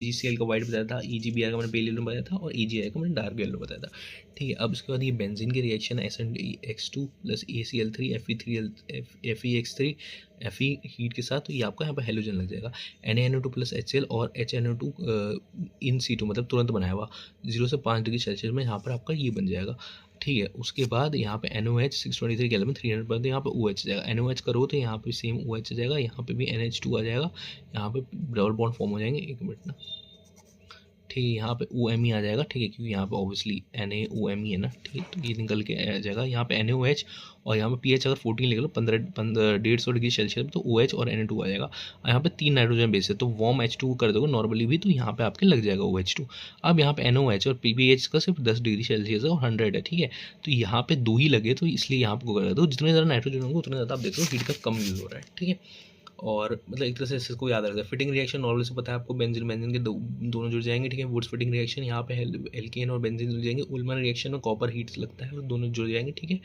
EgCl का white बताया था, EgBr का मैंने पेल येलो बताया था और EgI का मैंने डार्क येलो बताया था। ठीक है, अब उसके बाद ये बेंजीन की रिएक्शन है SnX2 plus ACl3 FeX3 Fe heat के साथ, तो ये आपका यहाँ पर हेलोजन लग जाएगा। NaNO2 प्लस HCl और HNO2 इन सीटू मतलब तुरंत बनाया हुआ 0 से 5 डिग्री सेल्सियस में यहाँ पर आपका ये बन जाएगा। ठीक है, उसके बाद यहाँ पे NOH 623 केल्विन 300 पर यहाँ पे OH जाएगा। NOH करो तो यहाँ पे सेम OH जाएगा, यहाँ पे भी NH2 आ जाएगा, यहाँ पे डबल बॉन्ड फॉर्म हो जाएंगे। एक मिनट ना, ठीक है, यहाँ पे OMe आ जाएगा। ठीक है, क्योंकि यहाँ पे ऑब्वियसली NaOMe है ना। ठीक है, तो ये निकल के आ जाएगा यहाँ पे NaOH, और यहाँ पे pH अगर 14 लिख लो 150 डिग्री सेल्सियस में, तो OH और Na2 आ जाएगा। और यहाँ पे 3 नाइट्रोजन बेस है, तो वार्म H2 कर दोगे नॉर्मली भी, तो यहाँ पे आपके लग जाएगा OH2। अब यहाँ पे NOH और pH का सिर्फ 10 डिग्री सेल्सियस है और 100 है। ठीक है, तो यहाँ पे 2 ही लगे, तो इसलिए यहाँ पे कर दो। जितने ज़्यादा नाइट्रोजन होंगे उतने ज़्यादा आप देख लो हीट का कम यूज़ हो रहा है। ठीक है, और मतलब एक तरह से इसको याद रखते हैं। फिटिंग रिएक्शन नॉर्मल से पता है आपको, बेंजीन के दोनों जुड़ जाएंगे। ठीक है, वुड्स फिटिंग रिएक्शन यहाँ पे एल्केन और बेंजीन जुड़ जाएंगे। उल्मन रिएक्शन में कॉपर हीट लगता है और दोनों जुड़ जाएंगे। ठीक है,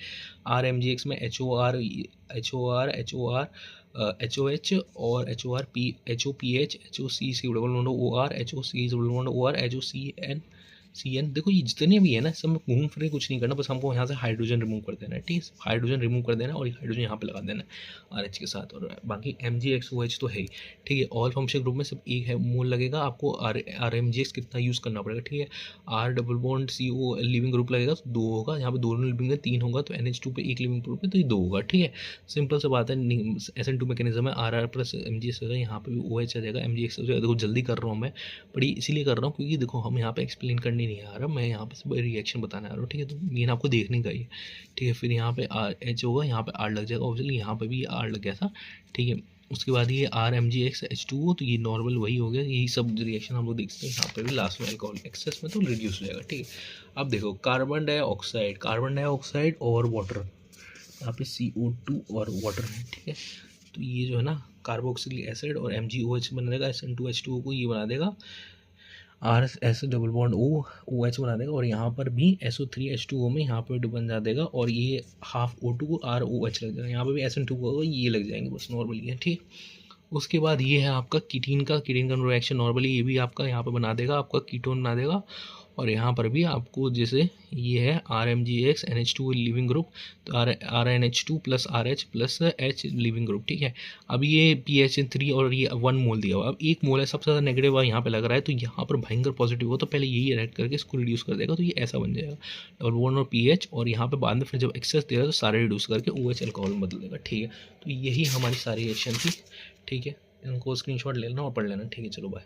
RMGX में HOR HOH और HOPH HOCC double bond OR HOC double bond OR HOCN। देखो ये जितने भी है ना, सब में घूम फिर कुछ नहीं करना, बस हमको यहाँ से हाइड्रोजन रिमूव कर देना है। ठीक है, हाइड्रोजन रिमूव कर देना और हाइड्रोजन यहाँ पे लगा देना है RH के साथ, और बाकी MgXOH तो है ही। ठीक है, ऑल फंक्शन ग्रुप में सिर्फ एक है मोल लगेगा, आपको RMGX कितना यूज़ करना पड़ेगा। ठीक है, R double bond CO leaving group लगेगा तो 2 होगा, यहाँ पे दोनों लिविंग है 3 होगा, तो NH2 पे एक लिविंग ग्रुप है तो ये 2 होगा। ठीक है, सिंपल सा बात है। SN2 मैकेनिज्म है, RR प्लस MgX होगा, यहाँ पे भी OH आ जाएगा, MgX हो जाएगा। देखो जल्दी कर रहा हूँ मैं, बड़ी इसीलिए कर रहा हूँ क्योंकि देखो हम यहाँ पे एक्सप्लेन करने नहीं आ रहा, मैं यहाँ पे सब रिएक्शन बताने आ रहा हूँ। ठीक है, तो मेन आपको देखने का ही है। ठीक है, फिर यहाँ पे H होगा, यहाँ पे R लग जाएगा, ऑब्वियसली यहाँ पे भी R लग गया था। ठीक है, उसके बाद ये RMgX H2O, तो ये नॉर्मल वही हो गया। यही सब रिएक्शन हम लोग देखते हैं। यहाँ पे भी लास्ट में अल्कोहल एक्सेस में तो रिड्यूस हो जाएगा। ठीक है, अब देखो कार्बन डाइऑक्साइड और वाटर, यहाँ पे CO2 और वाटर है। ठीक है, तो ये जो है ना कार्बोक्सिलिक एसिड और MgOH बना देगा, SN2H2O को ये बना देगा, RS डबल बॉन्ड OH बना देगा, और यहाँ पर भी SO3H2O में यहाँ पर बन जा देगा, और ये हाफ O2 को ROH लग जाएगा, यहाँ पे भी SN2 को ये लग जाएंगे, बस नॉर्मली है। ठीक, उसके बाद ये है आपका कीटीन का रिएक्शन। नॉर्मली ये भी आपका यहाँ पे बना देगा, आपका कीटोन बना देगा, और यहाँ पर भी आपको जैसे ये है RMgX NH2 लिविंग ग्रुप, तो RNH2 plus RH plus H leaving group. ठीक है, अब ये PH3 और ये 1 मोल दिया हुआ, अब 1 मोल है, सबसे ज़्यादा नेगेटिव यहाँ पे लग रहा है, तो यहाँ पर भयंकर पॉजिटिव हो, तो पहले यही रिएक्ट करके इसको रिड्यूस कर देगा, तो ये ऐसा बन जाएगा डबल बॉन्ड और PH, और यहाँ पे बाद में फिर जब एक्सेस देगा तो सारे रिड्यूस करके OH अल्कोहल में बदल देगा। ठीक है, तो यही हमारी सारी रिएक्शन थी। ठीक है, इनको स्क्रीनशॉट ले लेना और पढ़ लेना। ठीक है, चलो बाय।